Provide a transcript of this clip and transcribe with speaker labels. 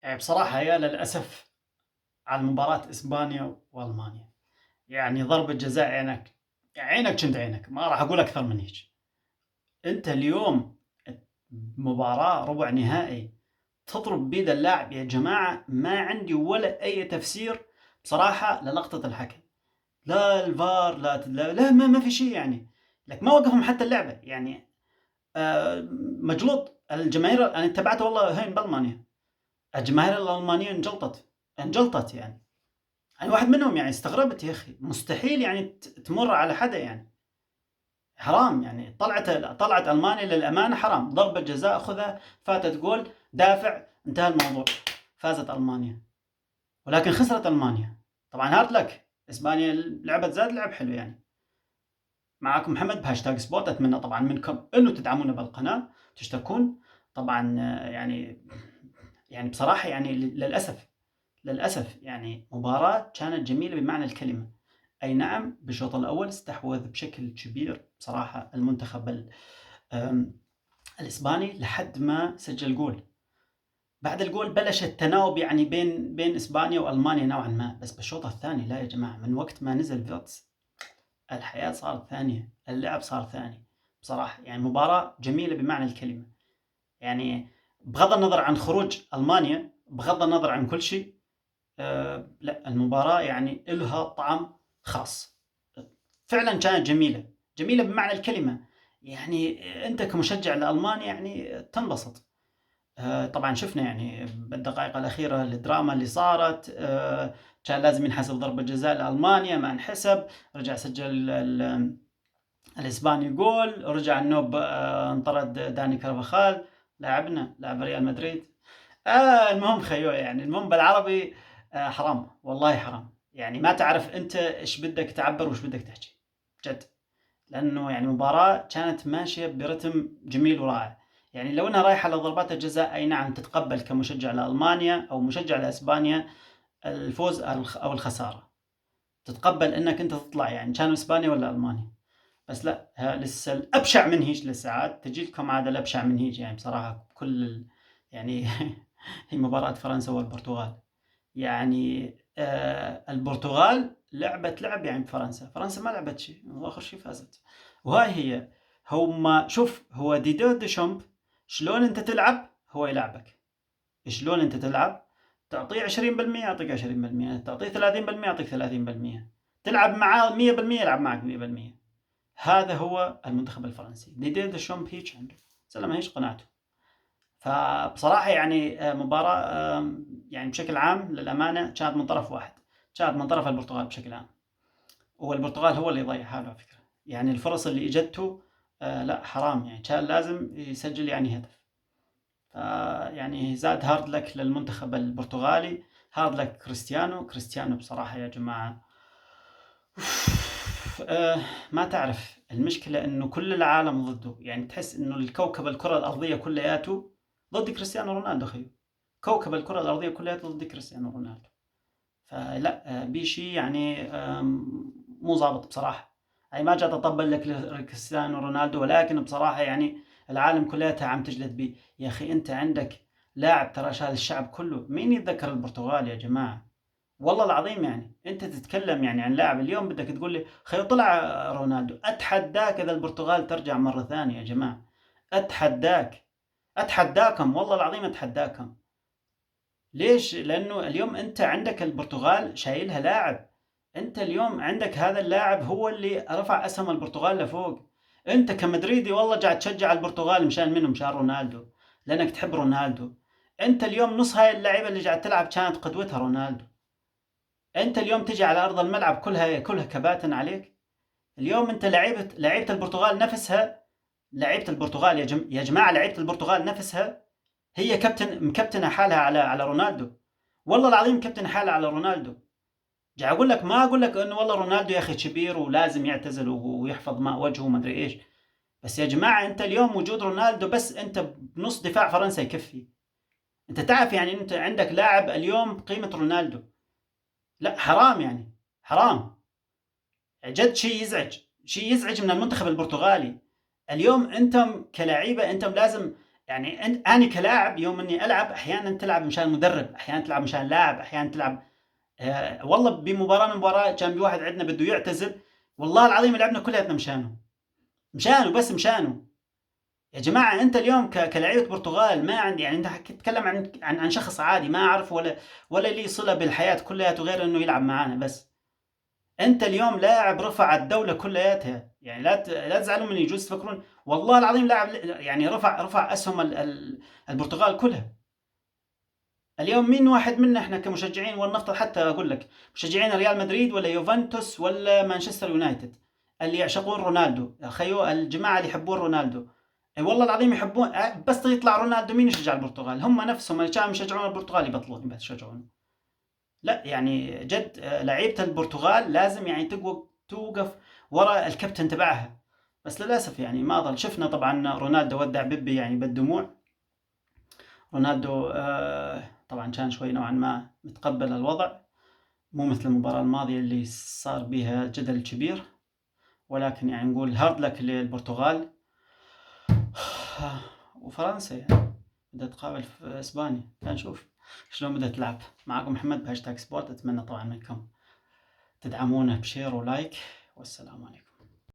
Speaker 1: يعني بصراحة يا للأسف على مباراة إسبانيا وألمانيا، يعني ضربة جزاء عينك، عينك شنت عينك، ما راح أقول أكثر من هيك. أنت اليوم مباراة ربع نهائي تضرب بيد اللاعب، يا جماعة ما عندي ولا أي تفسير بصراحة للقطة الحكم، لا الفار لا ما في شيء يعني، لك ما وقفهم حتى اللعبة يعني. مجلوط الجماهير، أنا تابعت والله هين بألمانيا، الجماهير الألمانية انجلطت يعني. أنا واحد منهم يعني استغربت يا أخي، مستحيل يعني تمر على حدا يعني، حرام يعني. طلعت ألمانيا للأمانة حرام، ضربة جزاء خذها، فاتت جول، دافع، انتهى الموضوع، فازت ألمانيا. ولكن خسرت ألمانيا. طبعا هارد لك إسبانيا، لعبت زاد لعب حلو يعني. معكم محمد بهاشتاج سبوت، أتمنى طبعا منكم إنه تدعمونا بالقناة، تشتركون طبعا. يعني بصراحة يعني للأسف يعني مباراة كانت جميلة بمعنى الكلمة. أي نعم بالشوط الأول استحوذ بشكل كبير بصراحة المنتخب الإسباني لحد ما سجل جول. بعد الجول بلش التناوب يعني بين إسبانيا وألمانيا نوعا ما، بس بالشوط الثاني لا يا جماعة، من وقت ما نزل فيرتس الحياة صارت ثانية، اللعب صار ثاني بصراحة. يعني مباراة جميلة بمعنى الكلمة يعني، بغض النظر عن خروج ألمانيا، بغض النظر عن كل شيء. لا المباراة يعني إلها طعم خاص، فعلا كانت جميلة، جميلة بمعنى الكلمة. يعني أنت كمشجع لألمانيا يعني تنبسط. طبعا شفنا يعني بالدقائق الأخيرة الدراما اللي صارت. كان لازم ينحسب ضربة جزاء لألمانيا، ما انحسب، رجع سجل الإسباني جول، رجع النوب انطرد داني كارفاخال لاعب ريال مدريد. المهم خيو يعني، المهم بالعربي حرام والله حرام، يعني ما تعرف انت ايش بدك تعبر وايش بدك تحكي جد. لانه يعني مباراة كانت ماشية برتم جميل ورائع. يعني لو انها رايحة لضربات الجزاء، اي نعم تتقبل كمشجع لألمانيا او مشجع لاسبانيا الفوز او الخسارة، تتقبل انك انت تطلع يعني كانوا اسبانيا ولا المانيا. بس لا، لسه الابشع من هيك، لسه عاد تجي لكم عاد الابشع من هيك يعني بصراحة يعني هي مباراة فرنسا والبرتغال. يعني البرتغال لعبت لعب يعني بفرنسا، فرنسا ما لعبت شيء واخر شيء فازت. وهاي هي، هم شوف هو ديدو ديشامب، شلون انت تلعب هو يلعبك، شلون انت تلعب، تعطيه 20% يعطيك 20%، تعطيه 30% يعطيك 30%، تلعب معاه 100% يلعب معك 100%. هذا هو المنتخب الفرنسي، ديدو ديشامب هيك عنده، زلمه هيك قناعته. فبصراحة يعني مباراة يعني بشكل عام للأمانة كانت من طرف واحد، كانت من طرف البرتغال بشكل عام. والبرتغال هو اللي يضيع حاله على فكرة، يعني الفرص اللي اجته لا حرام يعني، كان لازم يسجل يعني هدف. يعني زاد هارد لك للمنتخب البرتغالي، هارد لك كريستيانو بصراحة يا جماعة. ما تعرف المشكلة انه كل العالم ضده، يعني تحس انه الكوكب الكرة الارضية كلياته ضد كريستيانو رونالدو خيو، كوكب الكرة الارضية كلياته ضد كريستيانو رونالدو. فلا بيشي يعني مو ظابط بصراحة. يعني ما جات اطبل لك كريستيانو رونالدو، ولكن بصراحة يعني العالم كلياتها عم تجلد بيه. يا اخي انت عندك لاعب ترى شال الشعب كله، مين يتذكر البرتغال يا جماعة؟ والله العظيم يعني انت تتكلم يعني عن لاعب، اليوم بدك تقول لي خير طلع رونالدو، اتحداك اذا البرتغال ترجع مرة ثانية يا جماعة، اتحداك، اتحداكم والله العظيم اتحداكم. ليش؟ لانه اليوم انت عندك البرتغال شايلها لاعب، انت اليوم عندك هذا اللاعب هو اللي رفع اسهم البرتغال لفوق. انت كمدريدي والله قاعد تشجع البرتغال مشان منه، مشان رونالدو، لانك تحب رونالدو. انت اليوم نص هاي اللعيبه اللي قاعد تلعب كانت قدوتها رونالدو، انت اليوم تجي على ارض الملعب كلها كباتن عليك. اليوم انت لعيبه البرتغال نفسها، لعيبه البرتغال يا جماعه لعيبه البرتغال نفسها هي مكابتنه حالها على رونالدو. والله العظيم مكابتنه حالها على رونالدو. جاي اقول لك، ما اقول لك انه والله رونالدو يا اخي كبير ولازم يعتزل ويحفظ ما وجهه وما ادري ايش، بس يا جماعه انت اليوم وجود رونالدو بس انت بنص دفاع فرنسا يكفي. انت تعرف يعني انت عندك لاعب اليوم بقيمه رونالدو، لا حرام يعني، حرام جد، شيء يزعج من المنتخب البرتغالي. اليوم انتم كلاعيبه انتم لازم يعني أنا كلاعب يوم إني ألعب أحيانًا تلعب مشان مدرب، أحيانًا تلعب مشان لاعب، أحيانًا تلعب والله بمباراة من المباراة كان واحد عندنا بده يعتزل، والله العظيم لعبنا كلياتنا مشانه، مشانه بس مشانه. يا جماعة أنت اليوم كلاعيبة برتغال ما عندي، يعني أنت تتكلم عن شخص عادي ما أعرفه ولا لي صلة بالحياة كلياته غير إنه يلعب معانا بس. أنت اليوم لاعب رفع الدولة كلياتها، يعني لا تزعلوا مني، يجوز تفكرون والله العظيم لاعب يعني رفع أسهم البرتغال كلها. اليوم مين واحد منا احنا كمشجعين، ولنفترض حتى اقول لك مشجعين ريال مدريد ولا يوفنتوس ولا مانشستر يونايتد اللي يعشقون رونالدو، خيو الجماعه اللي يحبون رونالدو، اي والله العظيم يحبون، بس يطلع رونالدو مين يشجع البرتغال؟ هم نفسهم اللي كانوا يشجعون البرتغال يبطلون بس يشجعونه. لا يعني جد لعيبه البرتغال لازم يعني توقف وراء الكابتن تبعها. بس للاسف يعني ما ظل. شفنا طبعا رونالدو ودع بيبي يعني بالدموع. رونالدو طبعا كان شوي نوعا ما متقبل الوضع، مو مثل المباراة الماضية اللي صار بيها جدل كبير، ولكن يعني نقول هارد لك للبرتغال. وفرنسا يعني بدها تقابل في اسبانيا، نشوف شلون بدها تلعب. معكم محمد بهاشتاج سبورت، اتمنى طبعا منكم تدعمونا بشير ولايك، والسلام عليكم.